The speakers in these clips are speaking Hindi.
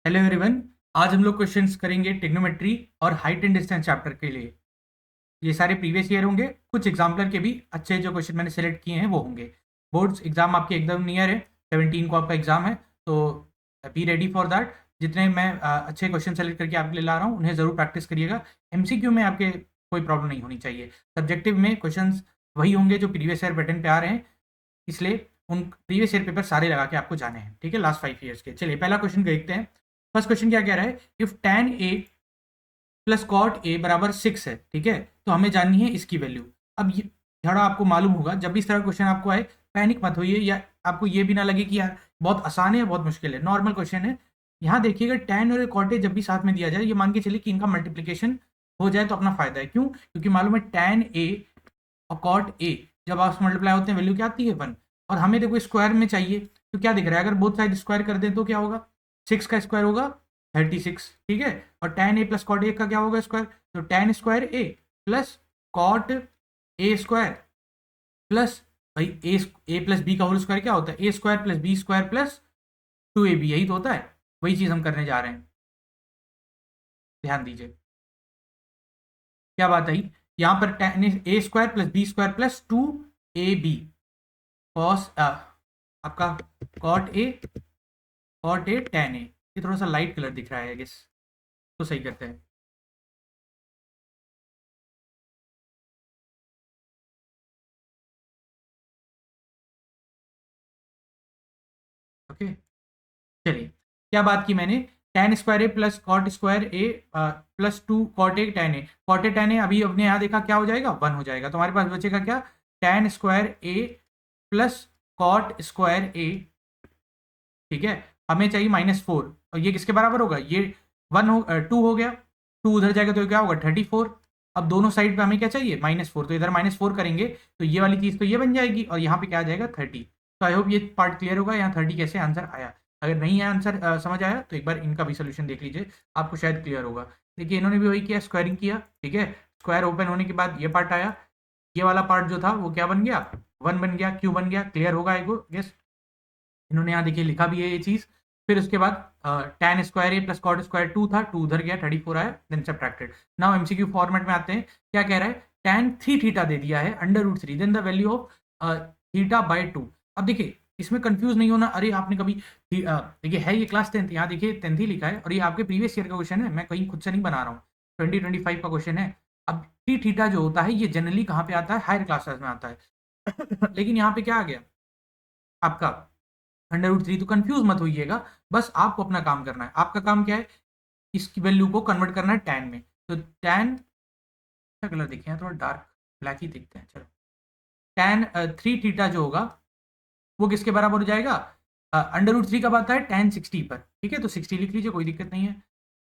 Hello everyone. आज हम लोग क्वेश्चंस करेंगे ट्रिग्नोमेट्री और हाइट एंड डिस्टेंस चैप्टर के लिए। ये सारे प्रीवियस ईयर होंगे, कुछ एग्जाम्पलर के भी अच्छे जो क्वेश्चन मैंने सेलेक्ट किए हैं वो होंगे। बोर्ड्स एग्जाम आपके एकदम नियर है, 17 को आपका एग्जाम है, तो बी रेडी फॉर दैट। जितने मैं अच्छे क्वेश्चन सेलेक्ट करके आपके लिए ला रहा हूँ उन्हें ज़रूर प्रैक्टिस करिएगा। एमसीक्यू में आपके कोई प्रॉब्लम नहीं होनी चाहिए। सब्जेक्टिव में क्वेश्चन वही होंगे जो प्रीवियस ईयर पैटर्न पे आ रहे हैं, इसलिए उन प्रीवियस ईयर पेपर सारे लगा के आपको जाने हैं। ठीक है, लास्ट 5 ईयर्स के। चलिए पहला क्वेश्चन देखते हैं। फर्स्ट क्वेश्चन क्या कह रहा है, if tan a plus cot A बराबर 6 है। ठीक है, तो हमें जाननी है इसकी वैल्यू। अब ये थोड़ा आपको मालूम होगा, जब भी इस तरह का क्वेश्चन आपको आए पैनिक मत होइए, या आपको ये भी ना लगे कि यार बहुत आसान है या बहुत मुश्किल है। नॉर्मल क्वेश्चन है। यहाँ देखिएगा, tan और कॉट ए जब भी साथ में दिया जाए, ये मान के चलिए कि इनका मल्टीप्लीकेशन हो जाए तो अपना फायदा है। क्यों? क्योंकि मालूम है tan a और कॉट ए जब आप मल्टीप्लाई होते हैं वैल्यू क्या आती है 1। और हमें देखो स्क्वायर में चाहिए, तो क्या दिख रहा है, अगर बोथ साइड स्क्वायर कर दें तो क्या होगा, 6 का स्क्वायर होगा 36। ठीक है, और tan A plus cot A का क्या होगा स्क्वायर, तो tan square A plus cot A square plus भाई ए प्लस बी का होल स्क्वायर क्या होता है, A square plus B square plus 2ab, यही तो होता है। वही चीज हम करने जा रहे हैं, ध्यान दीजिए क्या बात आई। यहाँ पर tan A square plus B square plus 2ab cos आपका कॉट ए tan ए। ये थोड़ा सा लाइट कलर दिख रहा है, गेस तो सही करते हैं। ओके, चलिए क्या बात की मैंने, tan square A plus cot square A plus 2 cot A tan A अभी अपने यहाँ देखा क्या हो जाएगा, 1 हो जाएगा। तो हमारे पास बचेगा क्या, tan square A plus cot square ए। ठीक है, हमें चाहिए -4, और ये किसके बराबर होगा, ये 2 हो गया, 2 उधर जाएगा तो क्या होगा 34। अब दोनों साइड पे हमें क्या चाहिए, -4, तो इधर -4 करेंगे तो ये वाली चीज़ तो ये बन जाएगी, और यहाँ पे क्या आ जाएगा 30। तो आई होप ये पार्ट क्लियर होगा, यहाँ 30 कैसे आंसर आया। अगर नहीं है आंसर समझ आया तो एक बार इनका भी सोल्यूशन देख लीजिए, आपको शायद क्लियर होगा। देखिए इन्होंने भी वही किया, स्क्वायरिंग किया। ठीक है, स्क्वायर ओपन होने के बाद ये पार्ट आया, ये वाला पार्ट जो था वो क्या बन गया, 1 बन गया, क्यू बन गया। क्लियर होगा आई गेस। इन्होंने यहाँ देखिए लिखा भी है ये चीज। फिर उसके बाद tan square A plus cot square 2 था, 2 उधर गया, 34 आया, then subtracted. Now MCQ format में आते हैं। क्या कह रहा है, tan 3 थीटा दे दिया है √3, then the value of theta by 2। अब देखिए इसमें कंफ्यूज नहीं होना। अरे आपने कभी देखिए है ये क्लास 10th, यहाँ देखिए 10th ही लिखा है, और ये आपके प्रीवियस ईयर का क्वेश्चन है, मैं कहीं खुद से नहीं बना रहा हूँ, 2025 का क्वेश्चन है। अब 3 थीटा जो होता है ये जनरली कहाँ पे आता है, हायर क्लासेस में आता है। लेकिन यहाँ पे क्या आ गया आपका √3, तो कंफ्यूज मत होइएगा, बस आपको अपना काम करना है। आपका काम क्या है, इसकी वैल्यू को कन्वर्ट करना है टैन में। तो टैन का कलर देखें यहाँ, थोड़ा डार्क ब्लैक ही दिखते हैं, चलो। टैन 3 थीटा जो होगा वो किसके बराबर हो जाएगा, √3 कब आता है, टैन 60 पर। ठीक है, तो 60 लिख लीजिए, कोई दिक्कत नहीं है।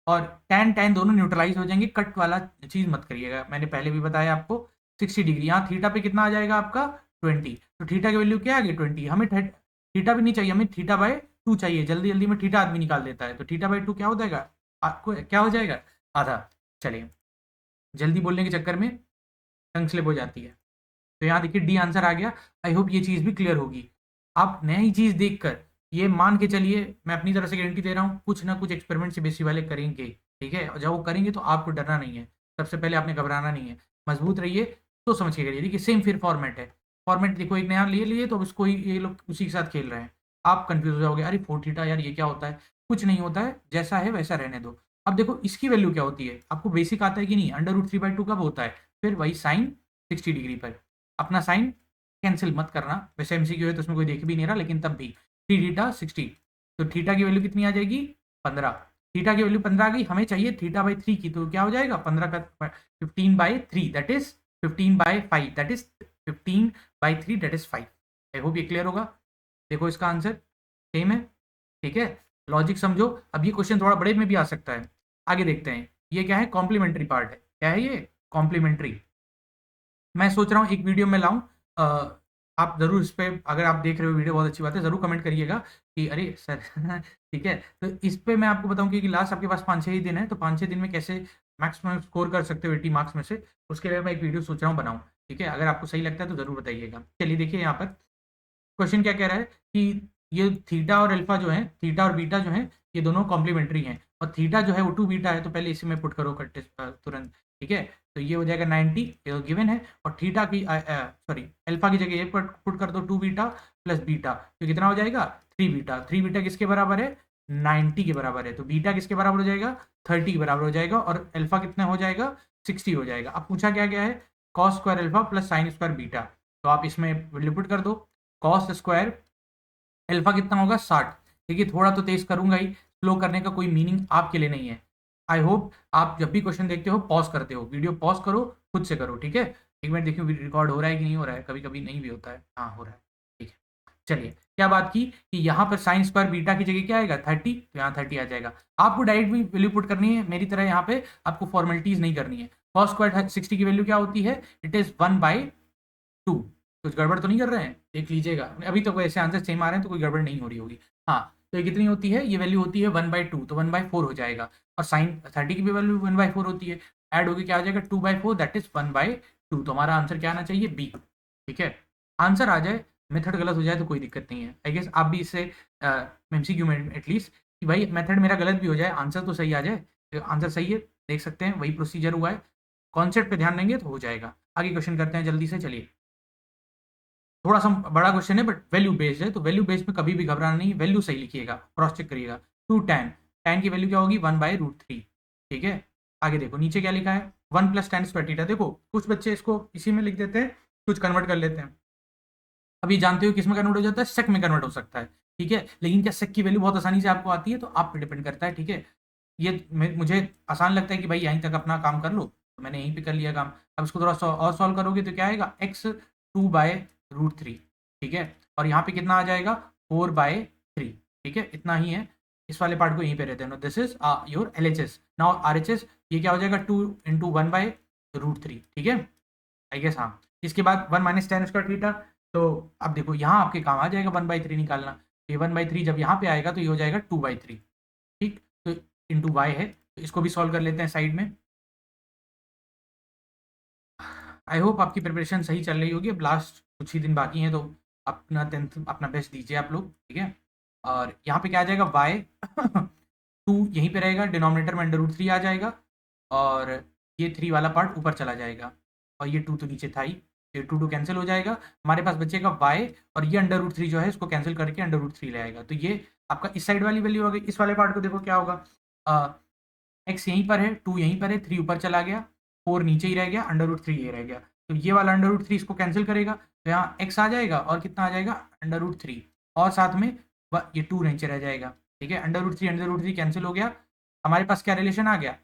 और टैन टैन दोनों न्यूट्रलाइज हो जाएंगे, कट वाला चीज मत करिएगा, मैंने पहले भी बताया आपको। 60 डिग्री, यहाँ थीटा पे कितना आ जाएगा आपका 20, तो थीटा की वैल्यू क्या आ गई 20। हमें थीटा भी नहीं चाहिए, हमें थीटा बाय 2 चाहिए। जल्दी जल्दी में थीटा आदमी निकाल देता है, तो थीटा बाय 2 क्या हो जाएगा आपको, क्या हो जाएगा, आधा। चलिए, जल्दी बोलने के चक्कर में टंग स्लिप हो जाती है। तो यहाँ देखिए डी आंसर आ गया। आई होप ये चीज़ भी क्लियर होगी। आप नई चीज़ देखकर ये मान के चलिए, मैं अपनी तरफ से गारंटी दे रहा हूँ, कुछ ना कुछ एक्सपेरिमेंट सीबीएसई वाले करेंगे। ठीक है, और जब वो करेंगे तो आपको डरना नहीं है, सबसे पहले आपने घबराना नहीं है, मजबूत रहिए, तो समझ के करिए। देखिए सेम फिर फॉर्मेट है, फॉर्मेट देखो एक नया लिए लिए तो अब इसको ये लोग उसी के साथ खेल रहे हैं। आप कंफ्यूज हो जाओगे, अरे 4 थीटा यार ये क्या होता है, कुछ नहीं होता है, जैसा है वैसा रहने दो। अब देखो इसकी वैल्यू क्या होती है, आपको बेसिक आता है कि नहीं, √3/2 कब होता है, फिर वही साइन 60 डिग्री पर। अपना साइन कैंसिल मत करना, वैसे एमसीक्यू है तो उसमें कोई देख भी नहीं रहा, लेकिन तब भी 3 थीटा 60, तो थीटा की वैल्यू कितनी आ जाएगी 15। थीटा की वैल्यू 15 आ गई, हमें चाहिए थीटा बाई 3 की, तो क्या हो जाएगा 15 का 15/3 that is 15/5, that is 15/3 that is 5। I hope ये क्लियर होगा। देखो इसका आंसर सेम है। ठीक है, लॉजिक समझो। अब ये क्वेश्चन थोड़ा बड़े में भी आ सकता है, आगे देखते हैं। ये क्या है, कॉम्प्लीमेंट्री पार्ट है। क्या है ये, कॉम्प्लीमेंट्री। मैं सोच रहा हूँ एक वीडियो में लाऊं। आप ज़रूर इस पे, अगर आप देख रहे हो वीडियो बहुत अच्छी बात है, ज़रूर कमेंट करिएगा कि अरे सर ठीक है, तो इस पे मैं आपको बताऊं कि लास्ट आपके पास 5-6 ही दिन है, तो 5-6 दिन में कैसे मैक्सिमम स्कोर कर सकते हो 80 मार्क्स में से, उसके लिए मैं एक वीडियो सोच रहा हूँ बनाऊँ। ठीक है, अगर आपको सही लगता है तो ज़रूर बताइएगा। चलिए देखिए यहाँ पर क्वेश्चन क्या कह रहा है कि ये थीटा और अल्फा जो है, थीटा और बीटा जो है, ये दोनों कॉम्प्लीमेंट्री हैं, और थीटा जो है वो 2 बीटा है, तो पहले इसी में पुट करो कट्टे तुरंत, ठीक है। तो ये हो जाएगा 90, ये गिवन है, और थीटा की सॉरी अल्फा की जगह ये पुट कर दो 2 बीटा प्लस बीटा, तो कितना हो जाएगा 3 बीटा। 3 बीटा किसके बराबर है 90 के बराबर है, तो बीटा किसके बराबर हो जाएगा 30 के बराबर हो जाएगा, और अल्फा कितना हो जाएगा 60 हो जाएगा। अब पूछा क्या गया है cos square alpha plus sine square beta, तो आप इसमें वैल्यू पुट कर दो। कॉस स्क्वायर अल्फा कितना होगा 60। देखिए थोड़ा तो तेज करूंगा ही, स्लो करने का कोई मीनिंग आपके लिए नहीं है। आई होप आप जब भी क्वेश्चन देखते हो पॉज करते हो, वीडियो पॉज करो, खुद से करो, ठीक है। एक मिनट देखिए रिकॉर्ड हो रहा है कि नहीं हो रहा है, कभी कभी नहीं भी होता है, हाँ हो रहा है, ठीक है। चलिए क्या बात की कि यहाँ पर साइन स्क्वायर बीटा की जगह क्या आएगा 30, तो यहाँ 30 आ जाएगा। आपको डायरेक्ट भी वैल्यू पुट करनी है, मेरी तरह यहाँ पे आपको फॉर्मेलिटीज नहीं करनी है। कॉस स्क्वायर 60 की वैल्यू क्या होती है, इट इज 1/2। कुछ गड़बड़ तो नहीं कर रहे हैं, देख लीजिएगा, अभी तो वैसे आंसर सेम आ रहे हैं तो कोई गड़बड़ नहीं हो रही होगी। हाँ, तो ये कितनी होती है, ये वैल्यू होती है 1/2, तो 1/4 हो जाएगा। और साइन 30 की भी वैल्यू 1/4 होती है, ऐड होगी क्या हो जाएगा 2/4, दैट इज 1/2। तो हमारा आंसर क्या आना चाहिए बी, ठीक है। आंसर आ जाए, मेथड गलत हो जाए तो कोई दिक्कत नहीं है। आई गेस आप भी इससे एमसीक्यू में एटलीस्ट कि भाई मेथड मेरा गलत भी हो जाए आंसर तो सही आ जाए, तो आंसर सही है, देख सकते हैं वही प्रोसीजर हुआ है। कॉन्सेप्ट पे ध्यान देंगे तो हो जाएगा। आगे क्वेश्चन करते हैं जल्दी से, चलिए। थोड़ा सा बड़ा क्वेश्चन है बट वैल्यू बेस्ड है, तो वैल्यू बेस्ड में कभी भी घबराना नहीं, वैल्यू सही लिखिएगा, क्रॉस चेक करिएगा। 2 tan, tan की वैल्यू क्या होगी 1/√3, ठीक है। आगे देखो नीचे क्या लिखा है 1 + tan²θ। देखो कुछ बच्चे इसको इसी में लिख देते हैं, कुछ कन्वर्ट कर लेते हैं। अभी जानते हो किस में कन्वर्ट हो जाता है, सेक में कन्वर्ट हो सकता है, ठीक है। लेकिन क्या सेक की वैल्यू बहुत आसानी से आपको आती है, तो आप पे डिपेंड करता है, ठीक है। ये मुझे आसान लगता है कि भाई यहीं तक अपना काम कर लो, तो मैंने यहीं पे कर लिया काम। अब इसको थोड़ा सा और सॉल्व करोगे तो क्या आएगा x2/√3, ठीक है। और यहाँ पे कितना आ जाएगा 4/3, ठीक है, इतना ही है। इस वाले पार्ट को यहीं पे रहते हैं, this is your LHS। Now RHS ये क्या हो जाएगा 2 × 1/√3, ठीक है। आई गेस हाँ। इसके बाद 1 - tan²θ, तो अब देखो यहाँ आपके काम आ जाएगा 1/3 निकालना। ये 1/3 जब यहाँ पे आएगा तो ये हो जाएगा 2/3, ठीक। तो इंटू वाई है, तो इसको भी सॉल्व कर लेते हैं साइड में। आई होप आपकी प्रिपरेशन सही चल रही होगी, अब लास्ट कुछ ही दिन बाकी हैं, तो अपना 10th अपना बेस्ट दीजिए आप लोग, ठीक है। और यहाँ पे क्या आ जाएगा वाई 2 यहीं पे रहेगा, डिनोमिनेटर में √3 आ जाएगा, और ये 3 वाला पार्ट ऊपर चला जाएगा, और ये 2 तो नीचे था ही, ये 2 कैंसिल हो जाएगा। हमारे पास बचेगा वाई, और ये √3 जो है इसको कैंसिल करके √3 ले आएगा, तो ये आपका इस साइड वाली वैल्यू हो गई। इस वाले पार्ट को देखो क्या होगा, एक्स यहीं पर है, 2 यहीं पर है, 3 ऊपर चला गया, 4 नीचे ही रह गया, √3 ये रह गया, तो ये वाला √3 इसको कैंसिल करेगा, तो यहाँ x आ जाएगा, और कितना आ जाएगा √3, और साथ में ये 2 नीचे रह जाएगा, ठीक है। √3 कैंसिल हो गया। हमारे पास क्या रिलेशन आ गया,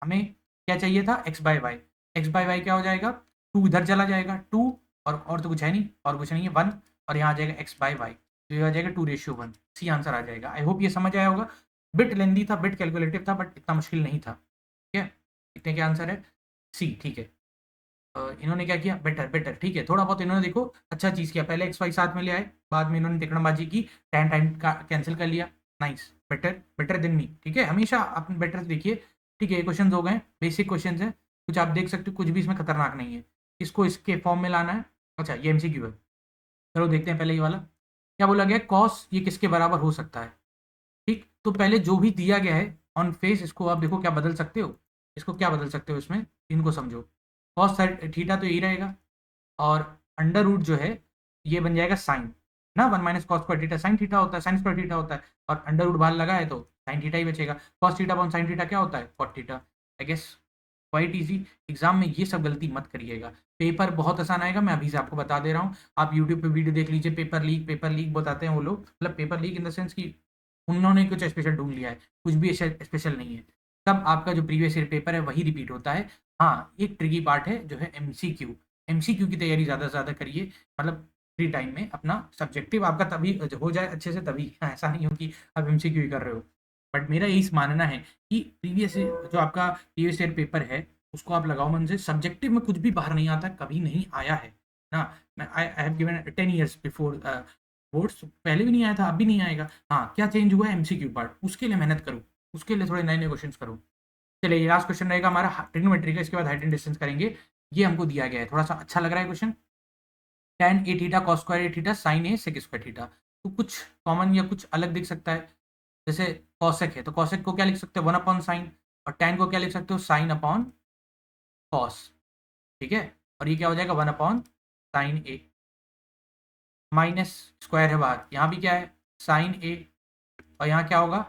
हमें क्या चाहिए था x/y। x/y क्या हो जाएगा 2 इधर चला जाएगा, 2 और तो कुछ है नहीं, और कुछ नहीं है 1, और यहाँ आ जाएगा x/y, तो ये आ जाएगा 2:1। सी आंसर आ जाएगा। आई होप ये समझ आया होगा। बिट लेंदी था, बिट कैलकुलेटिव था, बट इतना मुश्किल नहीं था, ठीक है। इतने क्या आंसर है सी, ठीक है। इन्होंने क्या किया बेटर बेटर, ठीक है, थोड़ा बहुत इन्होंने देखो अच्छा चीज़ किया, पहले एक्स वाई साथ में ले आए, बाद में इन्होंने तिकड़मबाजी की, टाइम टाइम का कैंसिल कर लिया, nice, better better than me, ठीक है। हमेशा अपने बेटर देखिए, ठीक है। ये क्वेश्चन हो गए, बेसिक क्वेश्चन है, कुछ आप देख सकते हो, कुछ भी इसमें खतरनाक नहीं है। इसको इसके फॉर्म में लाना है। अच्छा ये MCQ है, चलो देखते हैं पहले ये वाला क्या बोला गया, कॉस ये किसके बराबर हो सकता है, ठीक। तो पहले जो भी दिया गया है ऑन फेस, इसको आप देखो क्या बदल सकते हो, इसको क्या बदल सकते हो इसमें, इनको समझो। कॉस थीटा तो यही रहेगा, और अंडर रूट जो है ये बन जाएगा साइन ना, 1 - cos² साइन थीटा होता है, साइन स्क्वायर थीटा होता है, और अंडर रूट बाहर लगा है तो साइन थीटा ही बचेगा। Cos theta upon sine theta क्या होता है cot theta. I guess quite easy. Exam में ये सब गलती मत करिएगा, पेपर बहुत आसान आएगा, मैं अभी से आपको बता दे रहा हूँ। आप यूट्यूब पे वीडियो देख लीजिए, पेपर लीक बताते हैं वो लोग, मतलब paper leak in the sense कि उन्होंने कुछ स्पेशल ढूंढ लिया है, कुछ भी स्पेशल नहीं है। तब आपका जो प्रीवियस ईयर पेपर है वही रिपीट होता है। हाँ एक ट्रिकी पार्ट है जो है MCQ की तैयारी ज़्यादा से ज़्यादा करिए, मतलब फ्री टाइम में अपना सब्जेक्टिव आपका तभी हो जाए अच्छे से, तभी ऐसा नहीं हो कि आप MCQ ही कर रहे हो। बट मेरा यही मानना है कि जो आपका प्रीवियस ईयर पेपर है उसको आप लगाओ मन से, सब्जेक्टिव में कुछ भी बाहर नहीं आता, कभी नहीं आया है ना। मैं I have given 10 years before boards, पहले भी नहीं आया था, अब भी नहीं आएगा। हाँ क्या चेंज हुआ है MCQ पार्ट, उसके लिए मेहनत करो, उसके लिए थोड़े नए नए क्वेश्चन करो। चलिए ये लास्ट क्वेश्चन रहेगा हमारा ट्रिग्नोमेट्री का, इसके बाद हाइट एंड डिस्टेंस करेंगे। ये हमको दिया गया है, थोड़ा सा अच्छा लग रहा है question. tan a theta cos² a theta sin a sec² theta, तो कुछ कॉमन या कुछ अलग दिख सकता है। जैसे कॉसेक है तो कॉसेक को क्या लिख सकते हो 1/sin, और tan को क्या लिख सकते हो sin/cos, ठीक है। और ये क्या हो जाएगा 1/sin a, माइनस स्क्वायर है बाहर, यहाँ भी क्या है sin a, और यहाँ क्या होगा,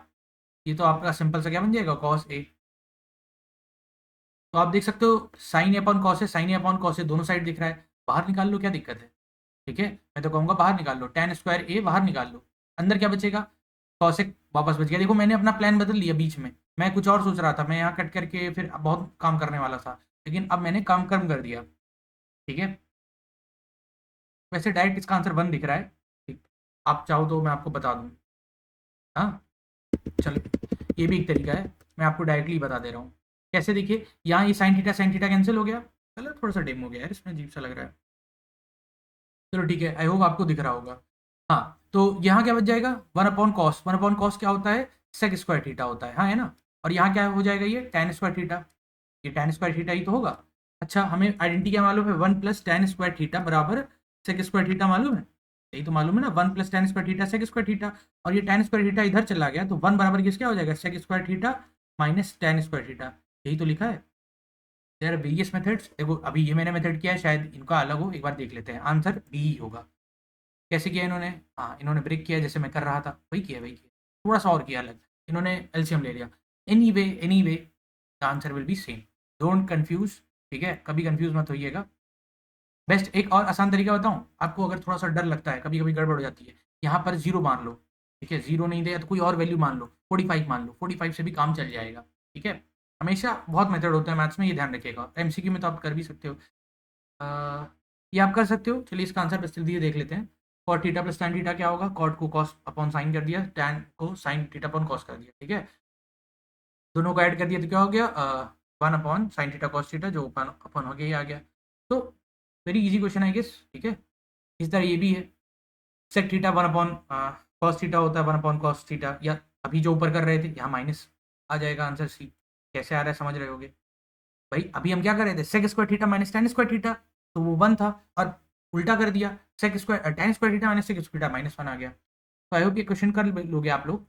ये तो आपका सिंपल सा क्या बन जाएगा cos a। तो आप देख सकते हो sin a/cos है, sin a/cos है, दोनों साइड दिख रहा है, बाहर निकाल लो, क्या दिक्कत है, ठीक है। मैं तो कहूँगा बाहर निकाल लो, tan² a बाहर निकाल लो, अंदर क्या बचेगा कॉसेक वापस बच गया। देखो मैंने अपना प्लान बदल लिया बीच में, मैं कुछ और सोच रहा था, मैं यहाँ कट करके फिर बहुत काम करने वाला था, लेकिन अब मैंने काम कम कर दिया, ठीक है। वैसे डायरेक्ट इसका आंसर 1 दिख रहा है, ठीक, आप चाहो तो मैं आपको बता दूँ, हाँ चलो, ये भी एक तरीका है, मैं आपको डायरेक्टली बता दे रहा हूँ कैसे। देखिए यहाँ ये साइन थीटा कैंसिल हो गया, चलो थोड़ा सा डिम हो गया यार, इसमें अजीब सा लग रहा है, चलो ठीक है, आई होप आपको दिख रहा होगा। हाँ तो यहाँ क्या बच जाएगा 1/cos, 1/cos क्या होता है sec² थीटा होता है, हाँ है ना। और यहाँ क्या हो जाएगा ये tan² थीटा, ये tan² थीटा ही तो होगा। अच्छा हमें आइडेंटिटी क्या मालूम है 1 + tan² थीटा बराबर sec² थीटा मालूम है, यही तो मालूम है ना 1 + tan² थीटा sec² थीटा। और ये tan² थीटा इधर चला गया तो 1 बराबर किस क्या हो जाएगा sec² theta minus tan² theta, यही तो लिखा है। देयर आर वेरियस मेथड्स, देखो अभी ये मैंने मेथड किया है, शायद इनका अलग हो, एक बार देख लेते हैं, आंसर बी ही होगा। कैसे किया इन्होंने, हाँ इन्होंने ब्रेक किया जैसे मैं कर रहा था, वही किया, थोड़ा सा और किया अलग, इन्होंने एलसीएम ले लिया। Any way the answer will be same, don't confuse, ठीक है, कभी कंफ्यूज मत होइएगा। बेस्ट एक और आसान तरीका बताऊं आपको, अगर थोड़ा सा डर लगता है, कभी कभी गड़बड़ हो जाती है, यहाँ पर 0 मान लो, ठीक है, 0 नहीं दे तो कोई और वैल्यू मान लो, 45 मान लो, 45 से भी काम चल जाएगा, ठीक है। हमेशा बहुत मेथड होते हैं मैथ्स में, ये ध्यान रखिएगा, एमसीक्यू में तो आप कर भी सकते हो, ये आप कर सकते हो। चलिए इसका आंसर बस जल्दी देख लेते हैं, cot theta plus tan theta क्या होगा, कॉट को कॉस अपॉन साइन कर दिया, tan को साइन थीटा अपॉन कॉस कर दिया, ठीक है, दोनों को ऐड कर दिया तो क्या हो गया 1/sin थीटा कॉस थीटा, जो अपन हो गया ये आ गया। तो वेरी इजी क्वेश्चन है गेस, ठीक है। इस तरह ये भी है, सेक थीटा 1/cos थीटा होता है 1/cos थीटा, या अभी जो ऊपर कर रहे थे यहाँ माइनस आ जाएगा आंसर सी, कैसे आ रहा है समझ रहे होगे भाई। अभी हम क्या कर रहे थे sec² theta minus tan² theta, तो वो 1 था, और उल्टा कर दिया tan² theta minus sec² theta -1 आ गया। तो आई होप ये क्वेश्चन कर लोगे आप लोग,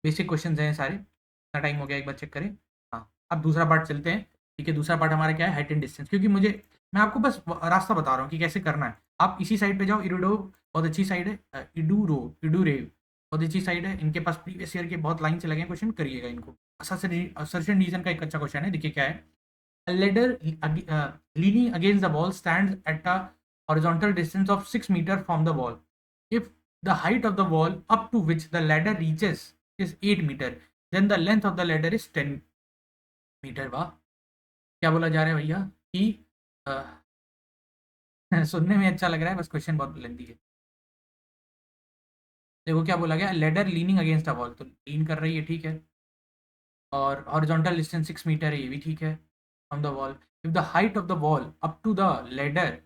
बेसिक क्वेश्चन हैं सारे, इतना टाइम हो गया एक बार चेक करें। हाँ अब दूसरा पार्ट चलते हैं, ठीक है। दूसरा पार्ट हमारा क्या है हाइट एंड डिस्टेंस, क्योंकि मुझे मैं आपको बस रास्ता बता रहा हूँ कि कैसे करना है। आप इसी साइड पे जाओ, इरूडो बहुत अच्छी साइड है, इडूरे बहुत अच्छी साइड है, इनके पास प्रीवियस ईयर के बहुत लाइन से लगे क्वेश्चन, करिएगा इनको। असर्शन रीजन का एक अच्छा क्वेश्चन है, देखिए क्या है। A ladder leaning against the wall stands at a horizontal distance of 6 meters from the wall. If the height of the wall up to which the ladder reaches is 8 meters, then the length of the ladder is 10 metre. वाह, क्या बोला जा रहा है भैया कि सुनने में अच्छा लग रहा है, बस क्वेश्चन बहुत लेंथी है। देखो क्या बोला गया, ladder leaning against a wall, तो लीन कर रही है, ठीक है, और हॉरिजॉन्टल डिस्टेंस 6 मीटर है, ये भी ठीक है, from the wall. If the height of the wall up to the ladder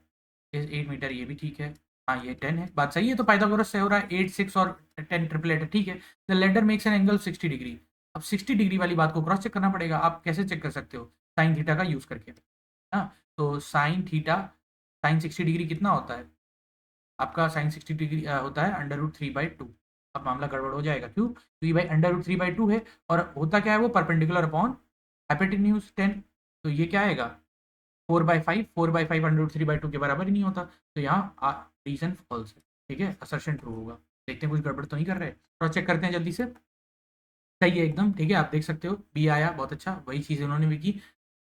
is 8 metre, ये भी ठीक है, हाँ ये 10 है, बात सही है। तो पाइथागोरस से हो रहा है 8 6 और 10 ट्रिपलेट है, ठीक है। The ladder makes an angle 60 degree, अब 60 डिग्री वाली बात को क्रॉस चेक करना पड़ेगा। आप कैसे चेक कर सकते हो, साइन थीटा का यूज़ करके, हाँ। तो साइन थीटा साइन 60 डिग्री कितना होता है आपका, साइन 60 डिग्री होता है √3/2। अब मामला गड़बड़ हो जाएगा, क्यों, क्योंकि भाई √3/2 है, और होता क्या है वो परपेंडिकुलर अपॉन हाइपोटेन्यूज 10, तो ये क्या आएगा 4/5, 4/5 √3/2 के बराबर ही नहीं होता, तो यहाँ रीजन फॉल्स है, ठीक है, असर्शन ट्रू होगा। देखते हैं कुछ गड़बड़ तो नहीं कर रहे, क्रॉस चेक करते हैं जल्दी से, सही है एकदम, ठीक है, आप देख सकते हो बी आया, बहुत अच्छा, वही चीज़ इन्होंने भी की।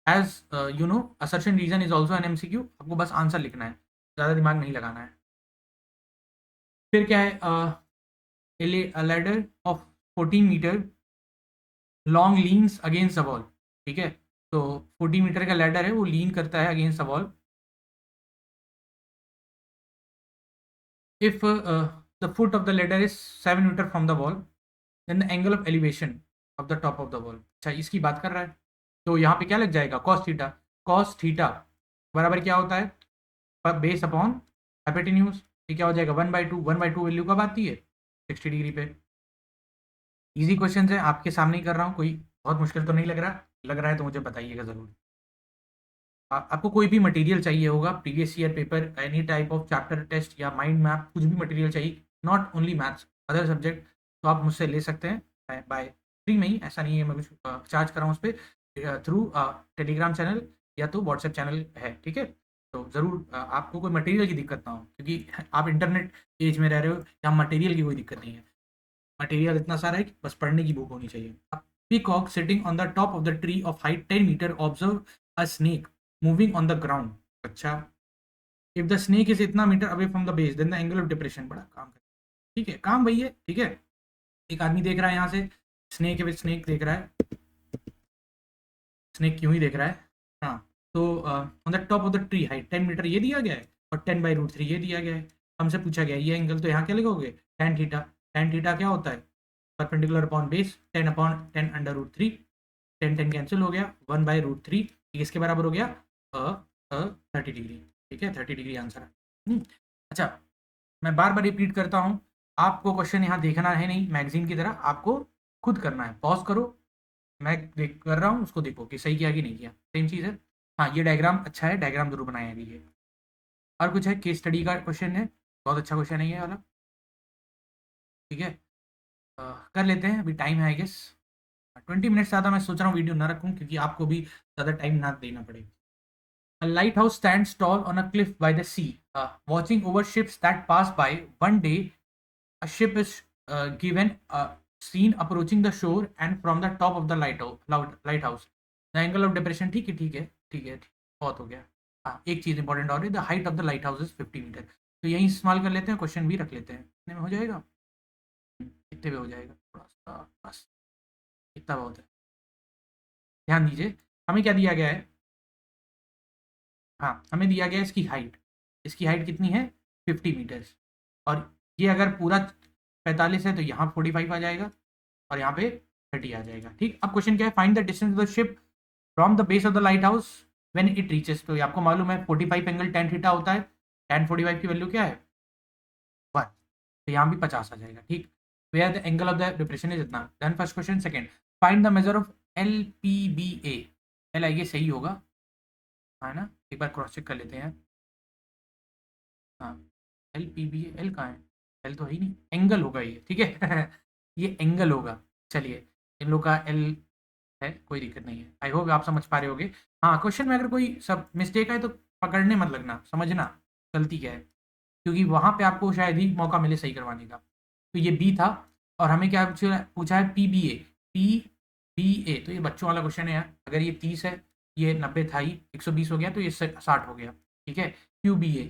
As you know assertion reason is also an MCQ, आपको बस आंसर लिखना है, ज़्यादा दिमाग नहीं लगाना है। फिर क्या है, a ladder of 14 metre long leans against the wall, ठीक है, तो 14 मीटर का लैडर है, वो लीन करता है against the wall. If the foot of the ladder is 7 metre from the wall, then the angle of elevation of the top of the wall, अच्छा इसकी बात कर रहा है, तो यहाँ पे क्या लग जाएगा कॉस थीटा, कॉस थीटा बराबर क्या होता है बेस अपॉन हाइपोटेन्यूज, ये क्या हो जाएगा 1/2, 1/2 वैल्यू कब आती है 60 डिग्री पे। इजी क्वेश्चन है, आपके सामने ही कर रहा हूँ, कोई बहुत मुश्किल तो नहीं लग रहा, लग रहा है तो मुझे बताइएगा ज़रूर। आपको कोई भी मटेरियल चाहिए होगा, previous year paper, any type of chapter test या माइंड मैप, कुछ भी मटेरियल चाहिए, not only maths, other subject, तो आप मुझसे ले सकते हैं, बाय फ्री में ही, ऐसा नहीं है मैं कुछ चार्ज कर रहा हूँ उस पर, थ्रू टेलीग्राम चैनल या तो व्हाट्सएप चैनल है, ठीक है। तो ज़रूर आपको कोई मटेरियल की दिक्कत ना हो, क्योंकि आप इंटरनेट एज में रह रहे हो, यहाँ मटेरियल की कोई दिक्कत नहीं है। मटेरियल इतना सारा है कि बस पढ़ने की बुक होनी चाहिए। Peacock sitting on the top of the tree of height 10 metre observe a snake moving on the ground. अच्छा, इफ द स्नेक इज इतना metre away from the base then the angle of depression, बड़ा काम कर, ठीक है, काम वही है, ठीक है। एक आदमी देख रहा है यहाँ से, स्नेक है, स्नेक देख रहा है, स्नेक क्यों ही देख रहा है। हाँ, तो on the top of the tree height 10 metre ये दिया गया है, और 10/√3 ये दिया गया है। हमसे पूछा गया ये एंगल, तो यहाँ क्या लिखोगे, tan थीटा। tan थीटा क्या होता है, परपेंडिकुलर अपॉन बेस, 10/10√3, 10 कैंसिल हो गया, 1/√3, किसके बराबर हो गया, 30 डिग्री, ठीक है, 30 डिग्री आंसर है। अच्छा, मैं बार बार रिपीट करता हूँ, आपको क्वेश्चन यहाँ देखना है नहीं मैगजीन की तरह, आपको खुद करना है। पॉज करो, मैं देख कर रहा हूँ, उसको देखो कि सही किया कि नहीं किया, सेम चीज़ है। हाँ, ये डायग्राम अच्छा है, डायग्राम जरूर बनाया अभी ये। और कुछ है, केस स्टडी का क्वेश्चन है, बहुत अच्छा क्वेश्चन है ये वाला, ठीक है। कर लेते हैं, अभी टाइम है आई गेस 20 मिनट ज़्यादा। मैं सोच रहा हूँ वीडियो ना रखूँ, क्योंकि आपको भी ज़्यादा टाइम ना देना पड़े। A lighthouse stands tall on a cliff by the sea, watching over ships that pass by. One day, a ship is given a scene approaching the shore and from the top of the lighthouse. The angle of depression, ठीक है, ठीक है, ठीक है, बहुत हो गया। हाँ, एक चीज़ इंपॉर्टेंट और है, the height of the lighthouse is 50 metre. तो यही इस्तेमाल कर लेते हैं, क्वेश्चन भी रख लेते हैं, इतने में हो जाएगा, इतने में हो जाएगा, थोड़ा सा बस, इतना बहुत है। ध्यान दीजिए, हमें क्या दिया गया है, हाँ, हमें दिया गया है इसकी हाइट, इसकी हाइट कितनी है, 50 मीटर्स, और ये अगर पूरा 45 है तो यहाँ 45 आ जाएगा, और यहाँ पे 30 आ जाएगा, ठीक। अब क्वेश्चन क्या है, find the distance of the ship from the base of the light house when it reaches. तो ये आपको मालूम है 45 एंगल tan थीटा होता है, tan 45 की वैल्यू क्या है, 1, तो यहाँ भी 50 आ जाएगा, ठीक। Where the angle of the depression is इतना। Then first question, second, find the measure of LPBA। L I सही होगा, है ना, एक बार क्रॉस चेक कर लेते हैं। हाँ, LPBA, एल कहाँ है, एल तो है ही नहीं, एंगल होगा ये, ठीक है। ये एंगल होगा, चलिए, इन लोग का एल है, कोई दिक्कत नहीं है, आई होप आप समझ पा रहे होगे। हाँ, क्वेश्चन में अगर कोई सब मिस्टेक है तो पकड़ने मत लगना, समझना गलती क्या है, क्योंकि वहाँ पे आपको शायद ही मौका मिले सही करवाने का। तो ये बी था, और हमें क्या पूछा है, PBA, तो ये बच्चों वाला क्वेश्चन है यार। अगर ये 30 है, ये 90 था ही, 120 हो गया, तो ये 60 हो गया, ठीक है। QBA,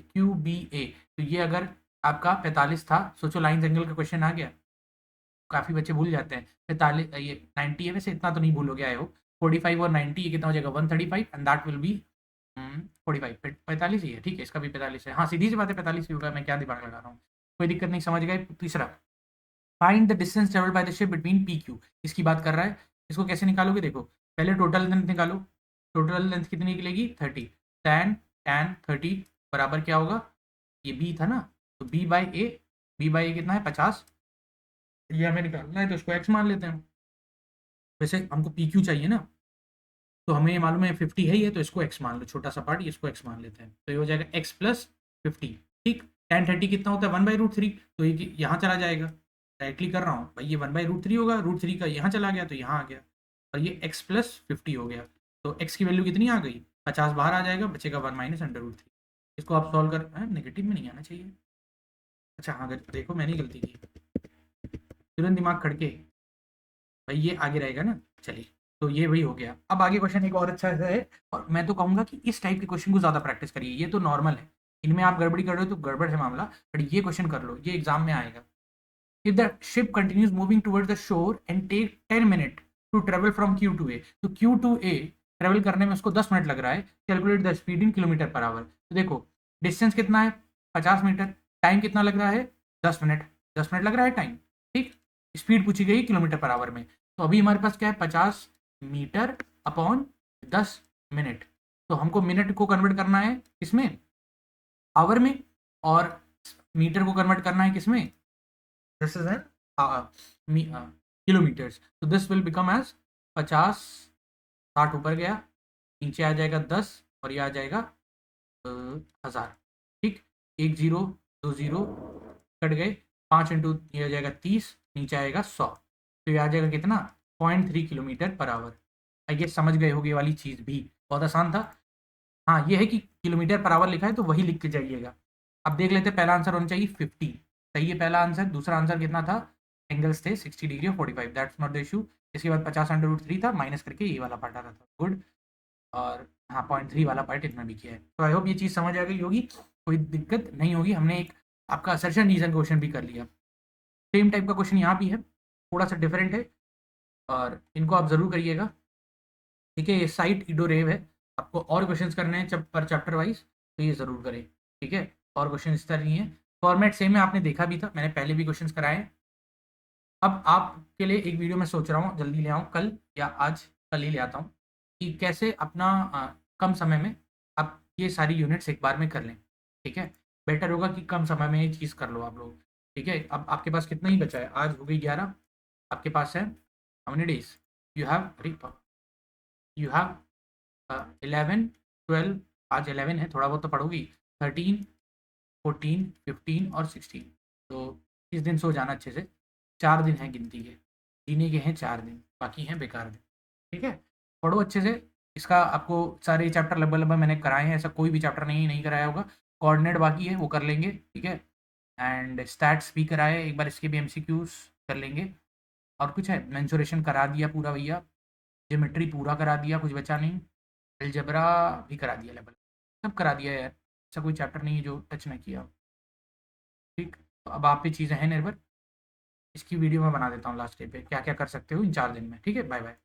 तो ये अगर आपका 45 था, सोचो लाइन एंगल का क्वेश्चन आ गया, काफ़ी बच्चे भूल जाते हैं। 45, ये 90 है, वैसे इतना तो नहीं भूलोगे आए हो। 45 और 90 ये कितना हो जाएगा, 135, एंड दैट विल बी 45, 45 ही है, ठीक है, इसका भी 45 है। हाँ, सीधी सी बात है, 45 ही होगा, मैं क्या दिमाग लगा रहा हूँ, कोई दिक्कत नहीं, समझ गए। तीसरा, find the distance travel by the ship between PQ, इसकी बात कर रहा है। इसको कैसे निकालोगे, देखो, पहले टोटल लेंथ निकालो, टोटल लेंथ कितनी निकलेगी, 30, tan 30 बराबर क्या होगा, ये B था ना, तो B/A कितना है, 50, ये हमें निकालना है, तो इसको x मान लेते हैं। वैसे हमको PQ चाहिए ना, तो हमें ये मालूम है 50 है ये, तो इसको x मान लो, छोटा सा पार्ट, इसको x मान लेते हैं, तो ये हो जाएगा x प्लस 50, ठीक। tan 30 कितना होता है, 1/√3, तो ये यहाँ चला जाएगा, डायरेक्टली कर रहा हूँ भाई, ये 1/√3 होगा, √3 का यहाँ चला गया तो यहाँ आ गया, और ये x प्लस 50 हो गया, तो x की वैल्यू कितनी आ गई, 50 बाहर आ जाएगा, बचेगा 1 माइनस √3। इसको आप सॉल्व कर, नेगेटिव में नहीं आना चाहिए। अच्छा हाँ, अगर देखो मैंने गलती की, तुरंत दिमाग खड़के, भाई ये आगे रहेगा ना, चलिए, तो ये वही हो गया। अब आगे क्वेश्चन एक और अच्छा है, और मैं तो कहूँगा कि इस टाइप के क्वेश्चन को ज़्यादा प्रैक्टिस करिए, ये तो नॉर्मल है, इनमें आप गड़बड़ी कर रहे हो तो गड़बड़ है मामला, बट ये क्वेश्चन कर लो, ये एग्जाम में आएगा। If the ship continues moving towards the shore and take 10 minute to travel from Q to A, तो Q to A ट्रेवल करने में उसको 10 मिनट लग रहा है, calculate the speed in kilometre per hour. तो देखो, डिस्टेंस कितना है, 50 मीटर, टाइम कितना लग रहा है, 10 मिनट, 10 मिनट लग रहा है टाइम, ठीक। स्पीड पूछी गई किलोमीटर पर आवर में, तो अभी हमारे पास क्या है, 50 मीटर अपॉन 10 मिनट, तो हमको मिनट को कन्वर्ट करना है किसमें, आवर में, और मीटर को कन्वर्ट करना है किसमें, दिस इज एन किलोमीटर्स, तो दिस विल बिकम एज 50, 60 ऊपर गया, नीचे आ जाएगा 10, और ये आ जाएगा 1000, ठीक। 1 0 2 0 कट गए, 5 इंटू ये हो जाएगा 30, नीचे आएगा 100, तो ये आ जाएगा कितना 0.3 kilometre per our. I guess समझ गए होगे ये वाली चीज़ भी, बहुत आसान था। हाँ, ये है कि किलोमीटर पर आवर लिखा है तो वही लिख के जाइएगा। अब देख लेते हैं, पहला आंसर होना चाहिए 50, सही है पहला आंसर। दूसरा आंसर कितना था, एंगल्स थे 60 डिग्री और 45, दैट्स नॉट द इशू। इसके बाद 50/√3 था, माइनस करके ये वाला पार्ट आ रहा था, गुड। और हाँ, 0.3 वाला पार्ट इतना भी किया है। तो आई होप ये चीज़ समझ आ गई होगी, कोई दिक्कत नहीं होगी। हमने एक आपका असर्शन रीजन क्वेश्चन भी कर लिया। सेम टाइप का क्वेश्चन यहाँ भी है, थोड़ा सा डिफरेंट है, और इनको आप ज़रूर करिएगा, ठीक है। ये साइट इडोरेव है, आपको और क्वेश्चंस करने हैं पर चैप्टर वाइज, तो ये ज़रूर करें, ठीक है। और क्वेश्चन इस तरह नहीं है, फॉर्मेट सेम है, आपने देखा भी था, मैंने पहले भी क्वेश्चंस कराए हैं। अब आपके लिए एक वीडियो मैं सोच रहा हूँ जल्दी ले आऊँ, कल या आज, कल ही ले आता हूँ, कि कैसे अपना कम समय में आप ये सारी यूनिट्स एक बार में कर लें, ठीक है। बेटर होगा कि कम समय में ये चीज़ कर लो आप लोग, ठीक है। अब आपके पास कितना ही बचा है, आज हो गई 11, आपके पास है how many days, you have, अरे यू हैव 11, 12, आज 11 है, थोड़ा बहुत तो पढ़ोगी, 13, 14, 15 और 16, तो इस दिन सो जाना अच्छे से। 4 दिन हैं गिनती के, जीने के हैं 4 दिन, बाकी हैं बेकार दिन, ठीक है। पढ़ो अच्छे से, इसका आपको सारे चैप्टर लगभग लगभग मैंने कराए हैं, ऐसा कोई भी चैप्टर नहीं कराया होगा। कोऑर्डिनेट बाकी है, वो कर लेंगे, ठीक है। एंड स्टैट्स भी कराए, एक बार इसके भी एमसीक्यूज कर लेंगे। और कुछ है, मेंसुरेशन करा दिया पूरा भैया, ज्योमेट्री पूरा करा दिया, कुछ बचा नहीं, अलजेब्रा भी करा दिया, लेवल सब करा दिया यार, ऐसा कोई चैप्टर नहीं है जो टच ना किया, ठीक। तो अब आप पे चीज़ें हैं निर्भर, इसकी वीडियो मैं बना देता हूँ लास्ट डे पे, क्या क्या कर सकते हो इन 4 दिन में, ठीक है। Bye bye.